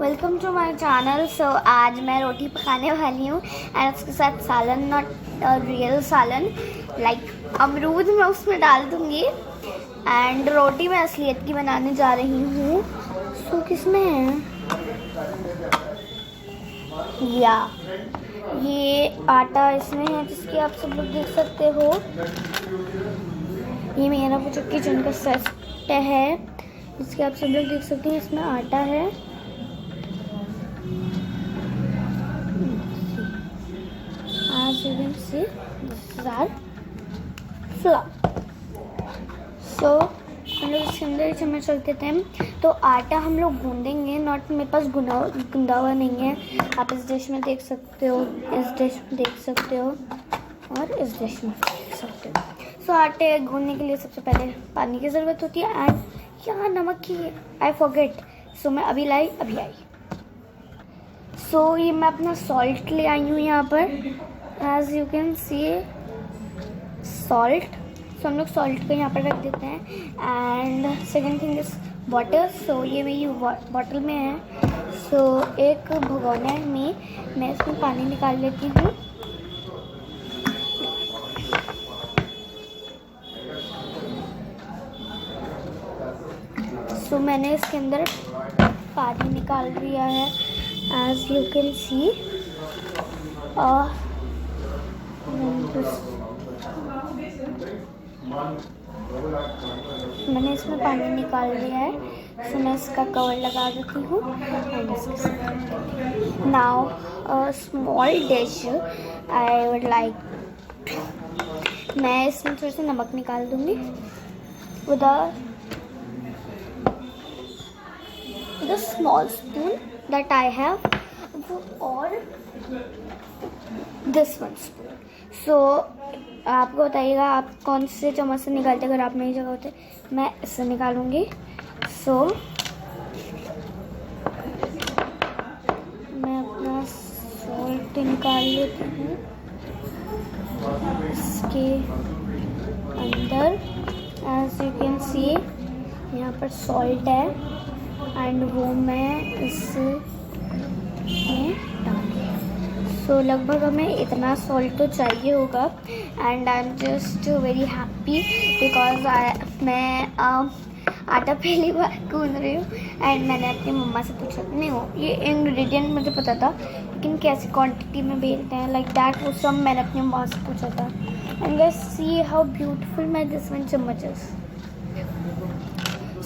Welcome to my channel. So आज मैं रोटी पकाने वाली हूँ एंड उसके साथ सालन, नॉट रियल सालन, लाइक अमरूद मैं उसमें डाल दूँगी। एंड रोटी मैं असलियत की बनाने जा रही हूँ। सो किसमें है या ये आटा इसमें है जिसकी आप सब लोग देख सकते हो। ये मेरा वो जो किचन का सेट है जिसके आप सब लोग देख सकते हैं, इसमें आटा है। As you can see, this is our flour. So हम लोग इसके अंदर चम्मच रख देते हैं। तो आटा हम लोग गूंदेंगे, नॉट मेरे पास गूंदा हुआ नहीं है। आप इस डिश में देख सकते हो, इस डिश में देख सकते हो और इस डिश में देख सकते हो। सो आटे गूंदने के लिए सबसे पहले पानी की ज़रूरत होती है एंड यहाँ नमक की आई फॉरगेट। सो मैं अभी लाई अभी आई। सो ये मैं अपना सॉल्ट ले आई हूँ यहाँ पर। As you can see salt. So हम लोग सॉल्ट को यहाँ पर रख देते हैं। And second thing is water. So ये मेरी बॉटल में है। सो एक भगोने में मैं इसमें पानी निकाल लेती हूँ। सो मैंने इसके अंदर पानी निकाल दिया है एज यू कैन सी। मैंने इसमें पानी निकाल दिया है। सो मैं इसका कवर लगा देती हूँ एंड इसके साथ now a small dish I would like. मैं इसमें थोड़ा सा नमक निकाल दूँगी with the small spoon that I have or this one spoon. So आपको बताइएगा आप कौन से चम्मच से निकालते। अगर आप मेरी जगह होते मैं इससे निकालूंगी। So मैं अपना सॉल्ट निकाल लेती हूँ इसके अंदर। एज यू कैन सी यहाँ पर सॉल्ट है एंड वो मैं इसमें डालूँगी। सो लगभग हमें इतना सॉल्ट तो चाहिए होगा। And I am just very happy because मैं आटा पहली बार गूंद रही हूँ। एंड मैंने अपनी मम्मा से पूछा, नहीं हो ये इंग्रेडिएंट मुझे पता था लेकिन कैसी क्वांटिटी में बेलते हैं लाइक दैट, वो सब मैंने अपनी मम्मा से पूछा था। And guys see how beautiful my this one chammach is.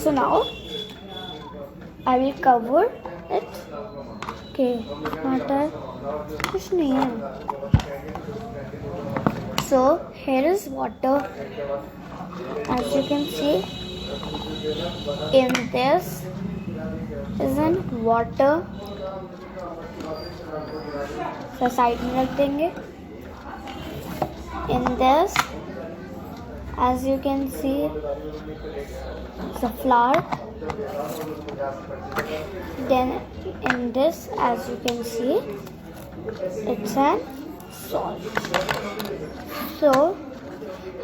So now I will cover it. Okay, आटा कुछ नहीं है। So here is water. As you can see, in this is an water. So side में रख देंगे। In this, as you can see, the flour. Then in this, as you can see, it's an salt. So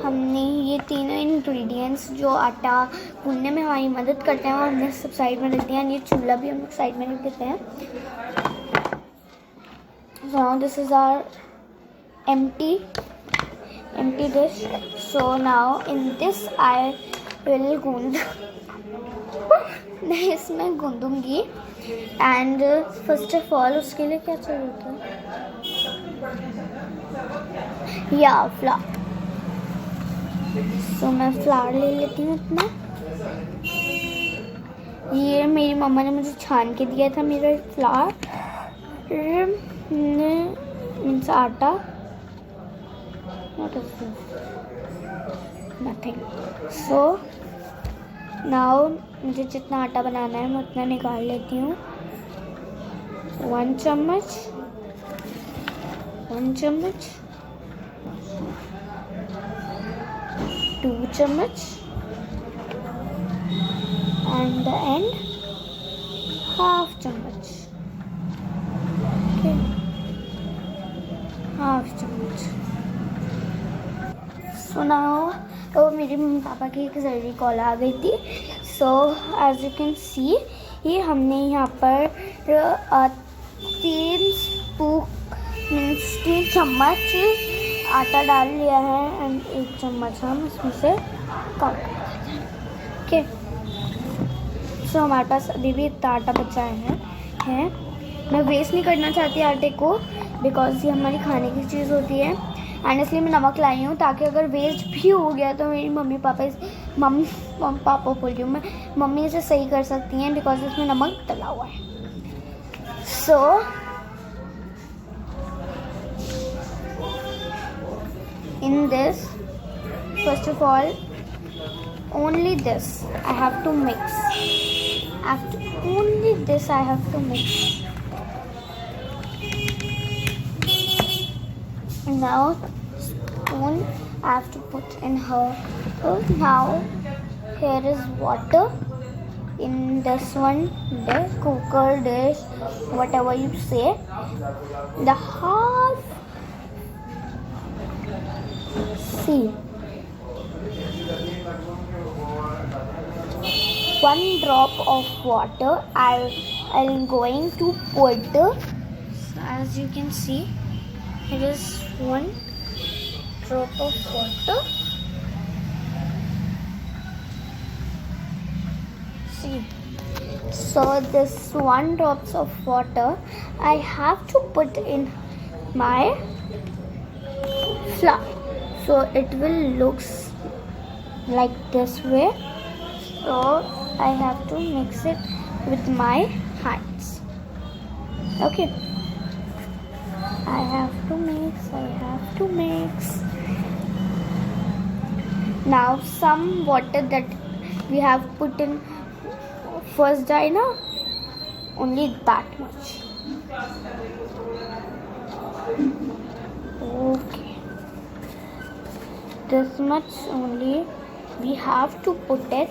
हमने ये तीनों ingredients जो आटा गूंदने में हमारी मदद करते हैं वो हमने सब साइड में रख दिया। ये चूल्हा भी हम लोग साइड में रख देते हैं। So now this is our empty dish. So now in this I will गूंद मैं इसमें गूंदूंगी। एंड फर्स्ट ऑफ ऑल उसके लिए क्या चाहिए होता है या फ्लावर। सो मैं फ्लावर ले लेती हूँ अपना। ये मेरी मम्मा ने मुझे छान के दिया था मेरा फ्लावर मीन्स आटा। नथिंग। सो नाउ मुझे जितना आटा बनाना है मैं उतना निकाल लेती हूँ। 1 चम्मच 1 चम्मच 2 चम्मच एंड द एंड हाफ चम्मच। ओके, हाफ चम्मच। सो नाउ तो मेरे मम्मी पापा की एक ज़रूरी कॉल आ गई थी। So as you can see ये हमने यहाँ पर 3 चम्मच आटा डाल लिया है एंड 1 चम्मच हम इसमें से कम कर देते हैं। ओके, सो हमारे पास अभी भी इतना आटा बचा है। मैं वेस्ट नहीं करना चाहती आटे को, बिकॉज ये हमारी खाने की चीज़ होती है एंड इसलिए मैं नमक लाई हूँ, ताकि अगर वेस्ट भी हो गया तो मेरी मम्मी पापा बोल रही हूँ मैं, मम्मी इसे सही कर सकती हैं, बिकॉज इसमें नमक डला हुआ है। सो in this, first of all, only this I have to mix. Only this I have to mix. Now spoon I have to put in her. Now here is water in this one, the cooker dish, whatever you say. The half, see, 1 drop of water I'm going to put. As you can see, it is 1 drop of water. See, so this 1 drops of water I have to put in my flour, so it will looks like this way. So I have to mix it with my hands. Okay, I have to mix. Now some water that we have put in first diner, only that much. Okay, this much only we have to put it.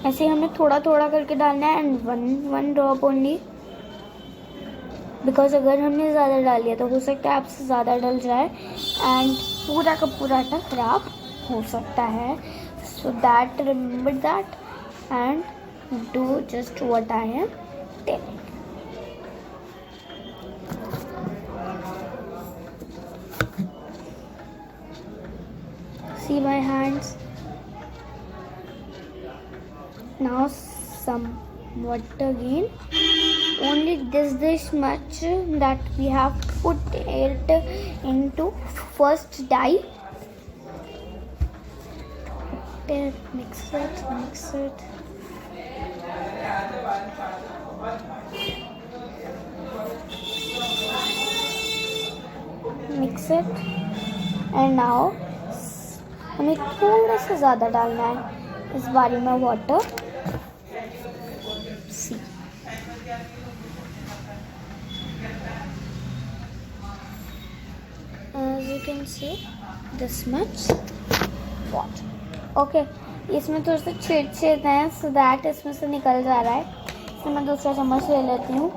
ऐसे हमें थोड़ा थोड़ा करके डालना है and 1 drop only, because अगर हमने ज़्यादा डाल दिया तो हो सकता है आपसे ज़्यादा डल जाए एंड पूरा का पूरा आटा खराब हो सकता है. So that remember that and do just what I am telling. See my hands. Now some water again. Only this much that we have put it into first dye. Mix it. Mix it. And now हमें थोड़ा सा ज़्यादा डालना है इस बारी में water. See, as you can see this much water. Okay, इसमें थोड़ा सा छेद हैं, सो दैट इसमें से निकल जा रहा है. इसमें मैं दूसरा चम्मच ले लेती हूँ.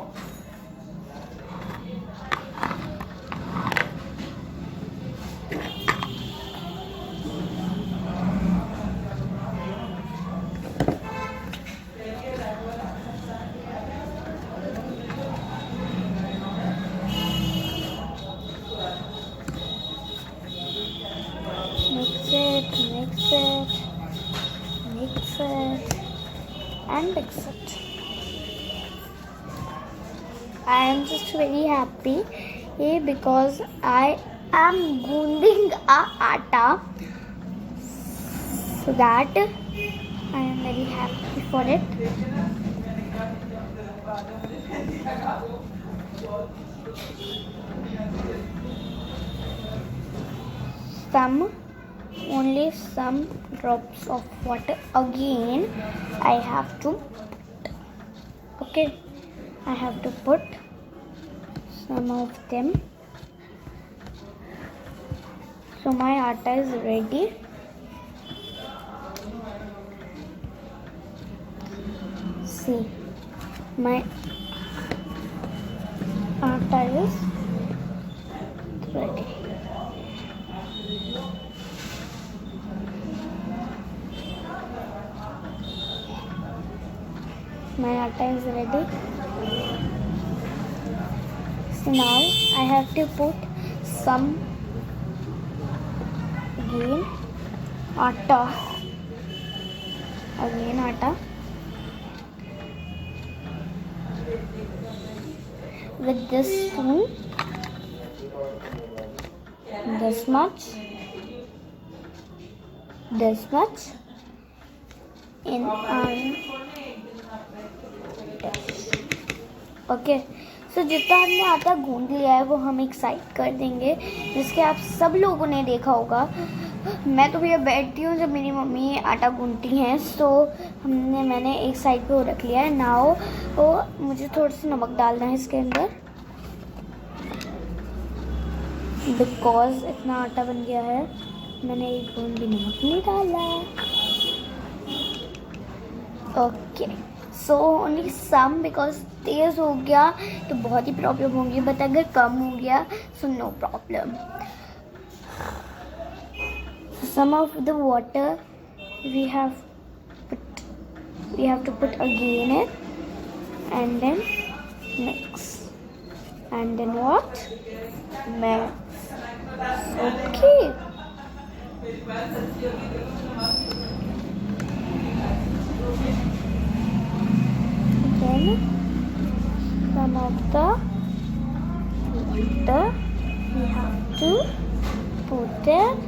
Mix it and mix it. I am just very happy because I am gunding a atta, so that I am very happy for it. Only some drops of water again I have to put. Okay, I have to put some of them. So my atta is ready. See, my atta is ready. My atta is ready. So now I have to put some again atta. With this spoon, this much, in okay. So जितना हमने आटा गूंद लिया है वो हम एक side कर देंगे, जिसके आप सब लोगों ने देखा होगा। मैं तो भैया बैठती हूँ जब मेरी मम्मी आटा गूंदती हैं, सो मैंने एक साइड पे वो रख लिया है। नाउ वो मुझे थोड़ा सा नमक डालना है इसके अंदर, बिकॉज इतना आटा बन गया है, मैंने एक बूंद भी नमक नहीं डाला। Okay, so only some, because तेज़ हो गया तो बहुत ही प्रॉब्लम होगी, बट अगर कम हो गया so no problem. Some of the water we have to put again it, and then mix, and then what? Mix. Okay. Then some of the water we have to put it.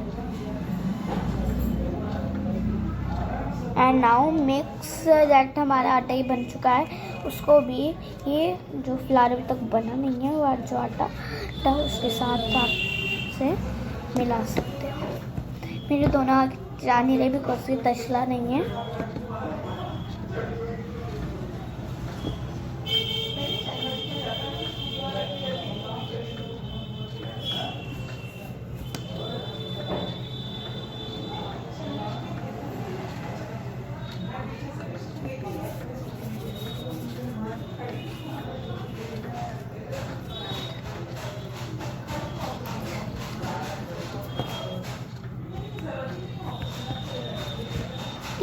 And now mix that. हमारा आटा ही बन चुका है, उसको भी ये जो flower अभी तक बना नहीं है वो जो आटा था उसके साथ आप से मिला सकते हो। मेरे दोनों हाथ जा नहीं रहे बिकॉज ये तसला नहीं है।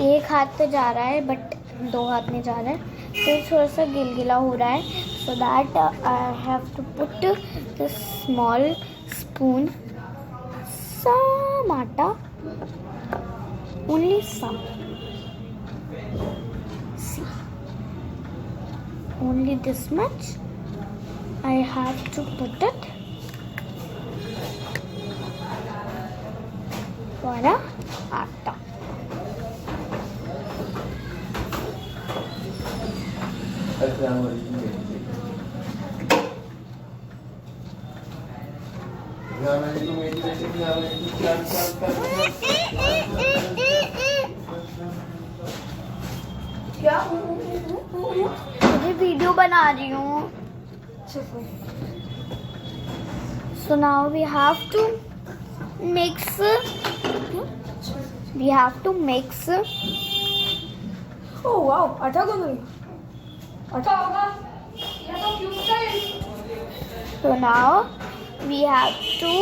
एक हाथ पे जा रहा है बट दो हाथ में जा रहा है, तो थोड़ा सा गिलगिला हो रहा है। So that I have to put the small spoon some atta, only some, see, only this much I have to put it for atta. मुझे वीडियो बना रही हूँ। So now we have to mix. Oh wow, आटा गूंद रही हूँ। आटा होगा या तो क्यूब का। So now we have to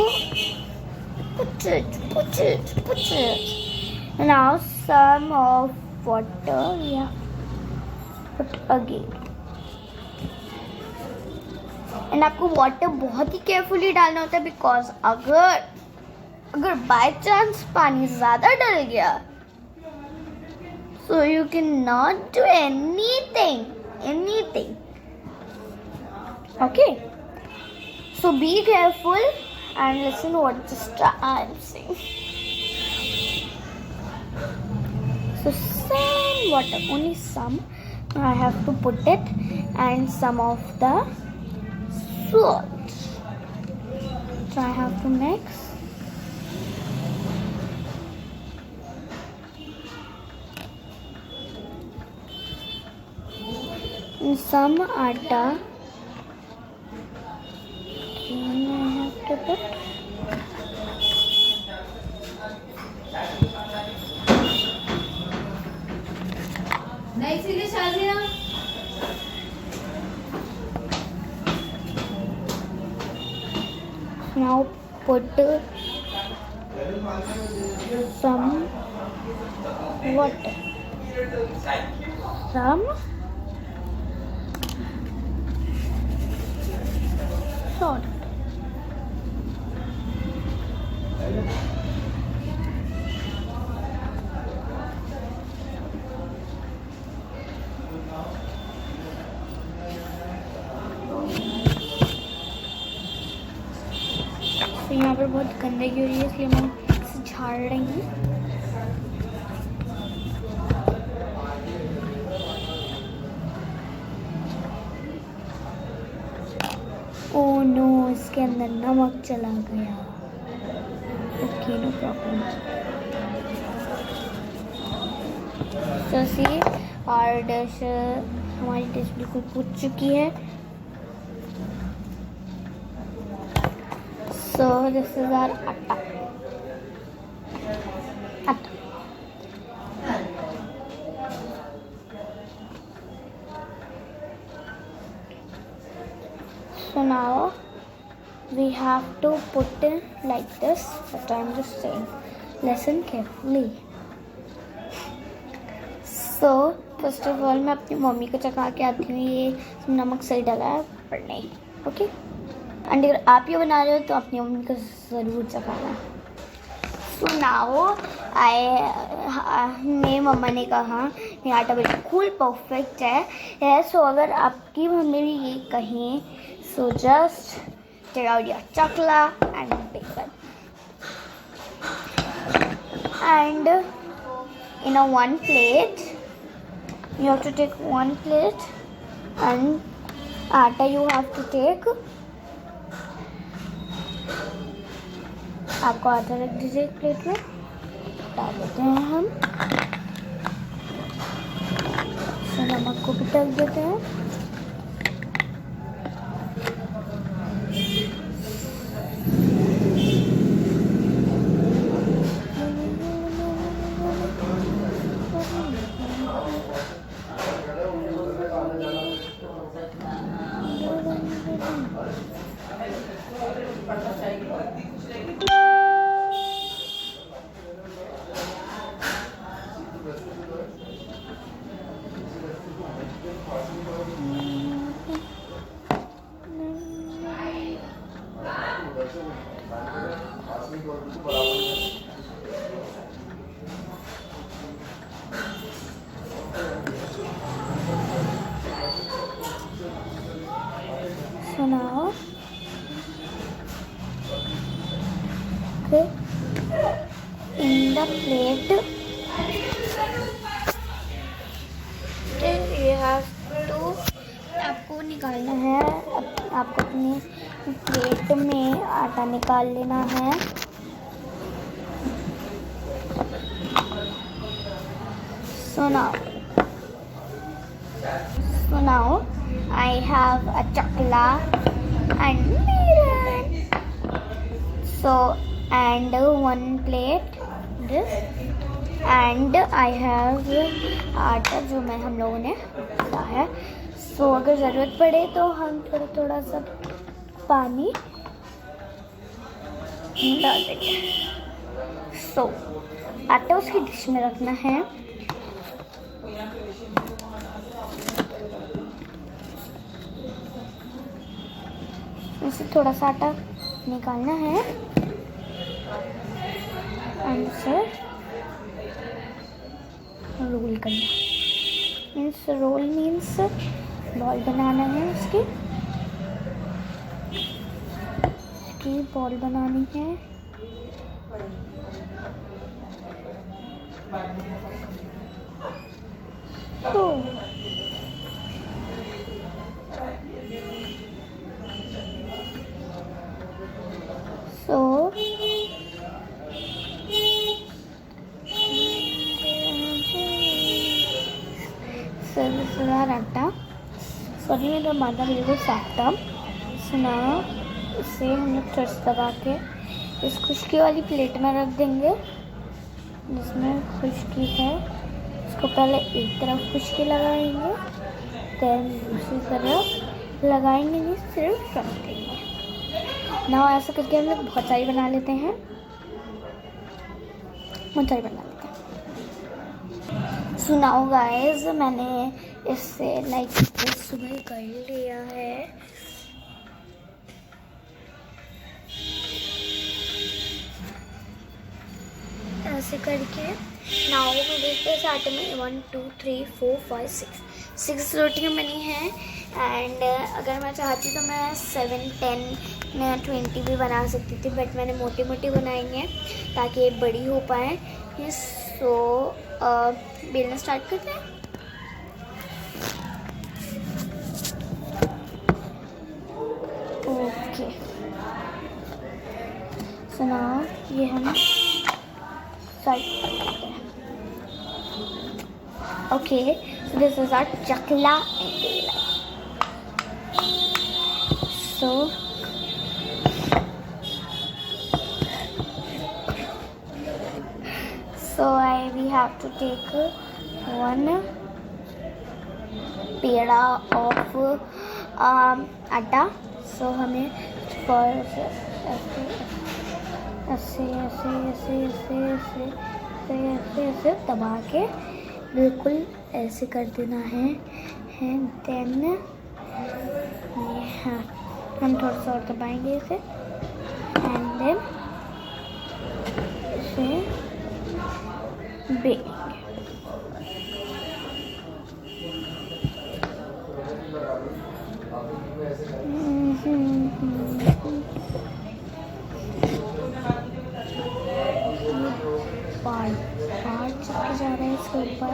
put it. Now some of water we have put again. And आपको वाटर बहुत ही केयरफुली डालना होता है, बिकॉज अगर बाय चांस पानी ज़्यादा डल गया so you can not do anything. Okay, so be careful and listen what just I am saying. So some water, only some. I have to put it, and some of the salt. So I have to mix. And some atta. And I have to put. नहीं सीधे शादी ना। Now put some water. Some short. तो यहाँ पर बहुत गंदगी हो रही है, इसलिए हम इसे झाड़ रही हैं। ओह नो, इसके अंदर नमक चला गया। Okay, no problem. तो सी और डिश, हमारी डिश बिल्कुल पूछ चुकी है। So this is our atta. So now we have to put it like this, but I'm just saying, listen carefully. So first of all मैं अपनी मम्मी को चखा के आती हूँ ये नमक सही डाला है पर नहीं। ओके, एंड अगर आप ये बना रहे हो तो अपनी मम्मी को ज़रूर चखाना। सो नाउ मेरी मम्मा ने कहा ये आटा बिल्कुल परफेक्ट है। सो अगर आपकी मम्मी भी ये कहें, so just take out your chakla and besan and in a one plate you have to take one plate and atta you have to take, आपको आटा रख दीजिए एक प्लेट में, डाल देते हैं हम। तो नमक को भी ढक देते हैं। So now, okay, in the plate, you have to, आपको निकालना है, आपको अपनी प्लेट में आटा निकाल लेना है। So now I have a chakla and miran. So and one plate this and I have आटा जो मैं हम लोगों ने डाला है। सो अगर ज़रूरत पड़े तो हम थोड़ा सा पानी डाल देंगे। सो आटा उसकी डिश में रखना है। इसे थोड़ा सा आटा निकालना है एंड इसे रोल करना। मीन्स रोल मीन्स बॉल बनाना है, उसकी बॉल बनानी है। तो आटा सॉरी मेरा माथा बिल्कुल साफ था। सुना इसे हम लोग चर्च दबा के इस खुश्की वाली प्लेट में रख देंगे जिसमें खुश्की है। इसको पहले एक तरफ खुश्की लगाएंगे, देन दूसरी तरफ लगाएंगे, नहीं सिर्फ रख देंगे ना। ऐसा करके हम लोग बहुत सारी बना लेते हैं, बहुत सारी बना लेते हैं। सुनाओ गाइस, मैंने इससे लाइक सुबह कर लिया है ऐसे करके नाव में देखते हैं आटे में 1 2 3 4 5 6 रोटियाँ बनी हैं। एंड अगर मैं चाहती तो मैं 7 10 या 20 भी बना सकती थी, बट मैंने मोटी मोटी बनाई हैं ताकि ये बड़ी हो पाए। सो बेलना स्टार्ट करते हैं। ओके, सो नाउ ये हम साइड कर देते हैं। Okay, so this is our chakla and bela. So we have to take one peda of atta. So हमें ऐसे ऐसे ऐसे ऐसे ऐसे ऐसे ऐसे ऐसे दबा के बिल्कुल ऐसे कर देना है। देन हम थोड़ा सा और दबाएंगे इसे एंड देन इसे बेलेंगे। बाहर चिपके जा रहा है इसके ऊपर।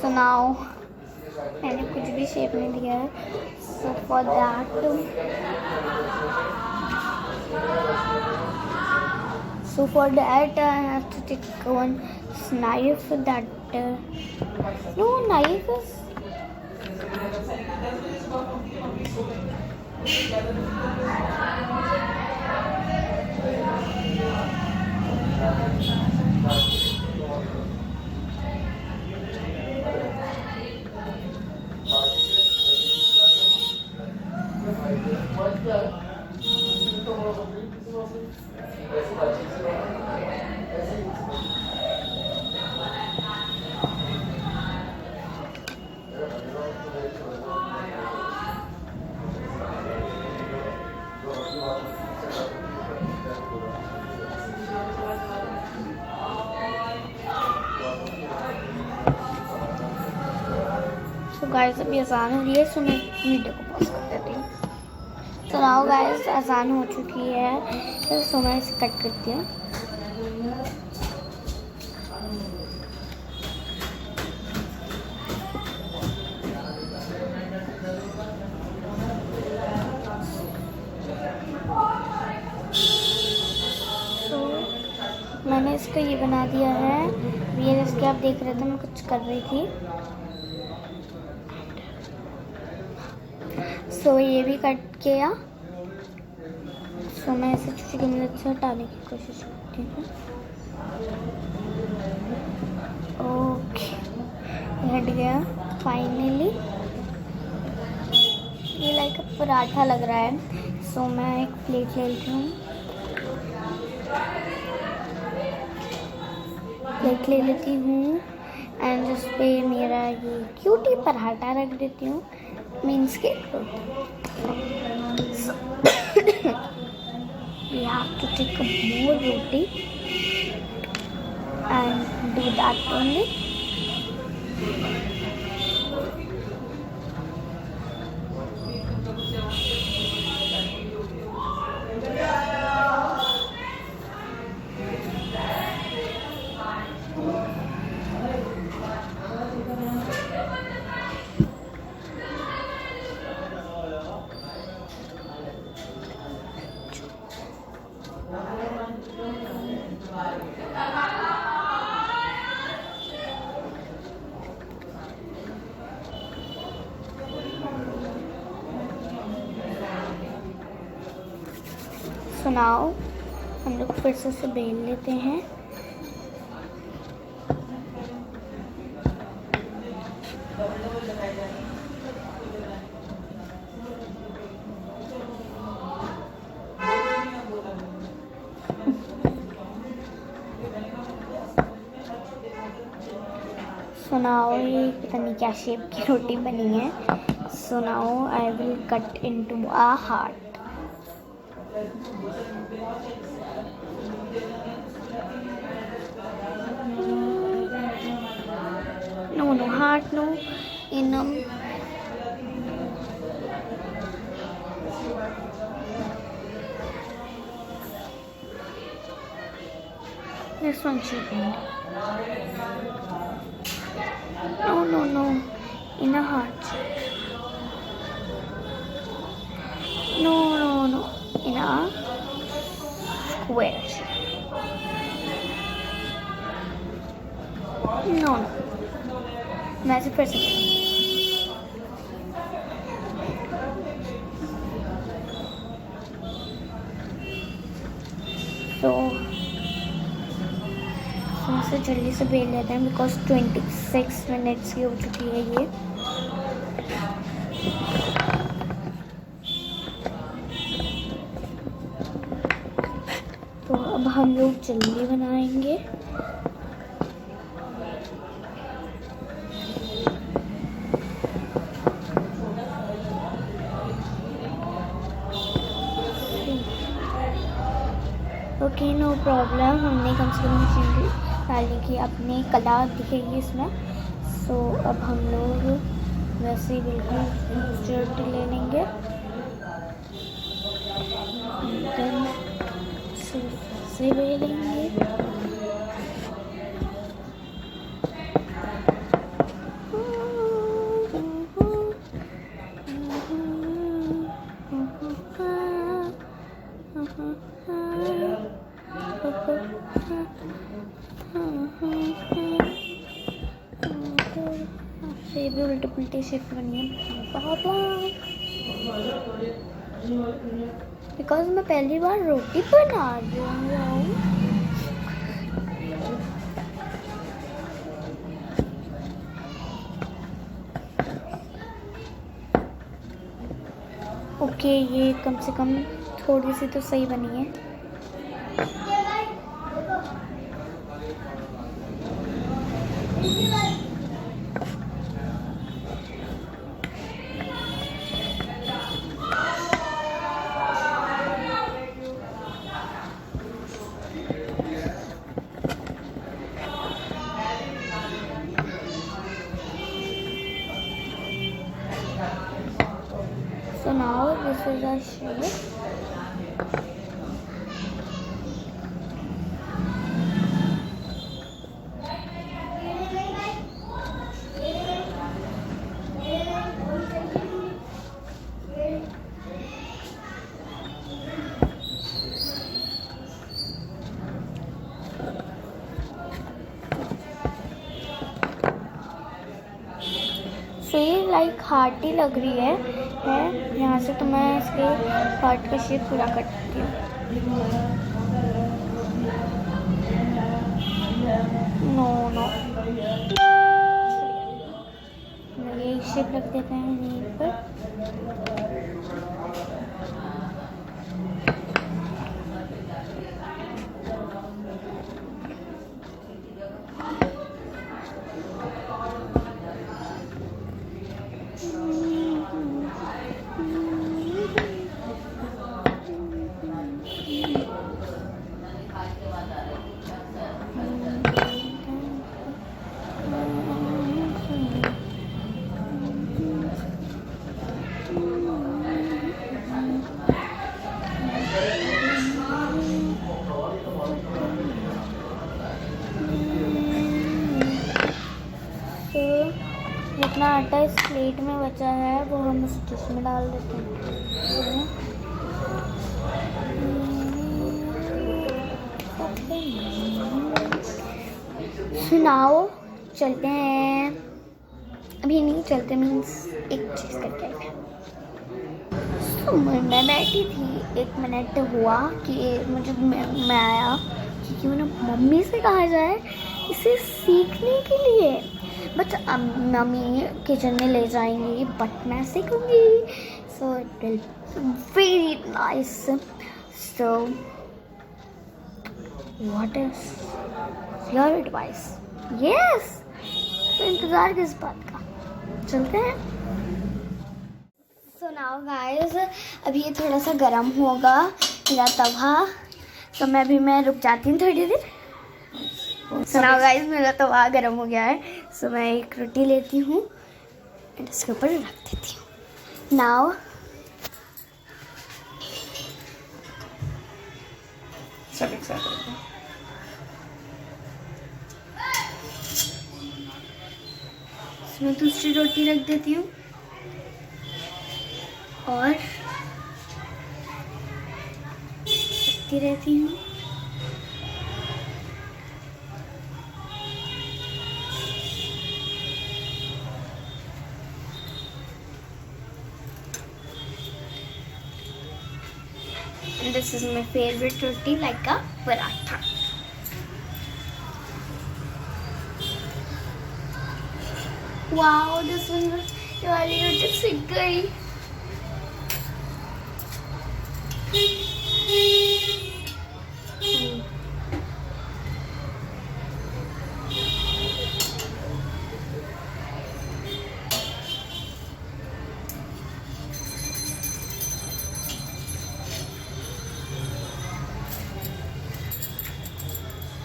So now मैंने कुछ भी शेप नहीं दिया है। So for that I have to take one knife that no knife is guys अभी अजान हो रही है, सो मैं वीडियो को पॉज कर देती हूँ। तो नाउ गाइस अजान हो चुकी है, सो मैं इसे कट करती हूँ। मैंने इसको ये बना दिया है। ये इसके आप देख रहे थे मैं कुछ कर रही थी। सो ये भी कट किया। सो मैं इसे छुरी की मदद से हटाने की कोशिश करती हूँ। ओके, हट गया फाइनली। ये लाइक पराठा लग रहा है। सो मैं एक प्लेट ले लेती हूँ, प्लेट ले लेती हूँ एंड उस पर मेरा ये क्यूटी पराठा रख देती हूँ, मीन्स के we have to take a more roti and do that only. सुनाओ हम लोग फिर से बेल लेते हैं। सुनाओ ये पता नहीं क्या शेप की रोटी बनी है। सुनाओ I will cut into a heart. No, heart, no. This one should be. No. In a heart. No. In a square shape. No. मैं से फिर से तो इसे जल्दी से बेल लेते हैं बिकॉज 26 मिनट्स की हो चुकी है ये। तो अब हम लोग जल्दी बनाएंगे। ओके नो प्रॉब्लम, हमने कम से कम मशीनरी डालने की अपनी कला दिखेगी इसमें। सो अब हम लोग वैसे ही बिल्कुल स्ट्रेट ले लेंगे। देन से बेलेंगे। ये भी उल्टे पुल्टे शेप बनी है बिकॉज मैं पहली बार रोटी बना रही हूँ। ओके ये कम से कम थोड़ी सी तो सही बनी है। So now this is our shape. So ये लाइक हार्ट ही लग रही है यहाँ से। तो मैं इसके हार्ट का शेप पूरा करती हूँ। नो ये शेप रख देते हैं यहीं पर। जितना आटा इस प्लेट में बचा है वो हम उस डिश में डाल देते हैं। सुनाओ चलते हैं, अभी नहीं चलते मीन्स एक चीज़ करके आए। मैं बैठी थी, 1 मिनट हुआ कि मैं आया, क्योंकि मैंने मम्मी से कहा जाए इसे सीखने के लिए, बट मम्मी किचन में ले जाएंगी, बट मैं सीखूंगी, so it will very nice. So what is your advice? Yes, तो इंतज़ार किस बात का, चलते हैं. सो नाउ गाइस, अभी ये थोड़ा सा गर्म होगा मेरा तवा, तो मैं रुक जाती हूँ थोड़ी देर. सो नाउ गाइस, मेरा तवा गर्म हो गया है, सो मैं एक रोटी लेती हूँ एंड इसके ऊपर रख देती हूँ. नाउ सब एक साथ रखो. इसमें दूसरी रोटी रख देती हूँ और रखती रहती हूँ. And this is my favorite roti, like a paratha. Wow, this one, ये वाली रोटी सीख गई.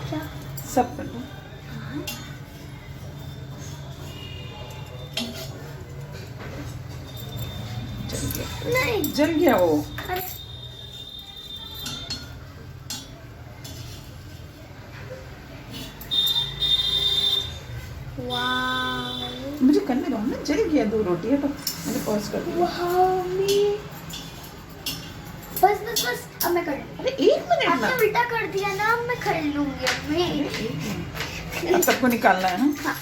क्या? सब कर दो. नहीं. जल गया वो. अरे वाव. मुझे करने दो ना, जल गया 2 रोटी है तो मैंने पॉज कर दिया. वाव मी. बस अब मैं कर लूँ. अरे 1 मिनट ना. आपने उल्टा कर दिया ना, अब मैं कर लूँगी अब मैं. अरे 1 मिनट. अब सबको निकालना है ना. हाँ.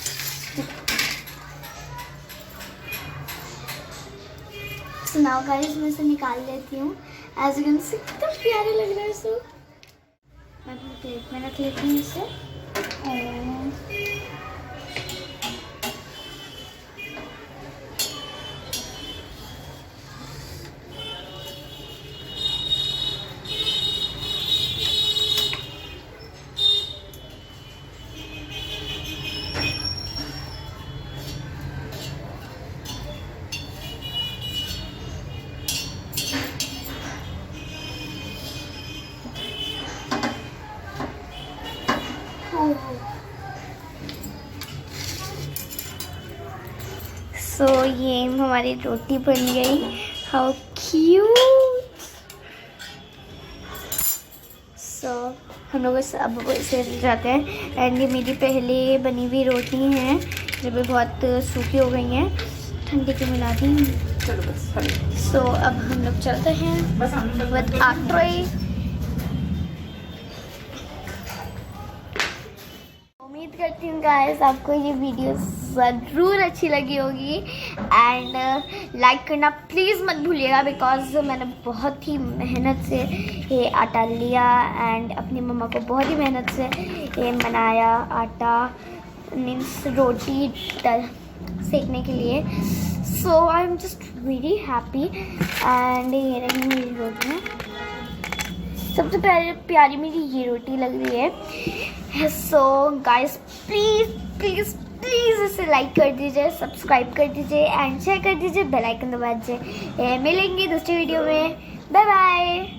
So now guys, मैं इसे निकाल लेती हूँ. As you can see, कितना प्यारे लग रहा है सो. मैं अपने प्लेट में रख लेती हूँ इसे. सो ये हमारी रोटी बन गई. How cute. सो हम लोग अब इसे जाते हैं. एंड ये मेरी पहले बनी हुई रोटी हैं जो भी बहुत सूखी हो गई हैं, ठंडी की मिला दी. चलो बस हरी. सो अब हम लोग चलते हैं बस हम विद आट्रोई. उम्मीद करती हूँ गाइस आपको ये वीडियो ज़रूर अच्छी लगी होगी. एंड लाइक करना प्लीज़ मत भूलिएगा, बिकॉज मैंने बहुत ही मेहनत से ये आटा लिया एंड अपनी मम्मा को बहुत ही मेहनत से ये बनाया. आटा मीन्स रोटी सेकने के लिए. So I am just very happy. And ये रही मेरी रोटियाँ. सबसे प्यारी मेरी ये रोटी लग रही है. सो गाइस प्लीज़ इसे लाइक कर दीजिए, सब्सक्राइब कर दीजिए एंड शेयर कर दीजिए, बेल आइकन दबा दीजिए. मिलेंगे दूसरी वीडियो में. Bye bye.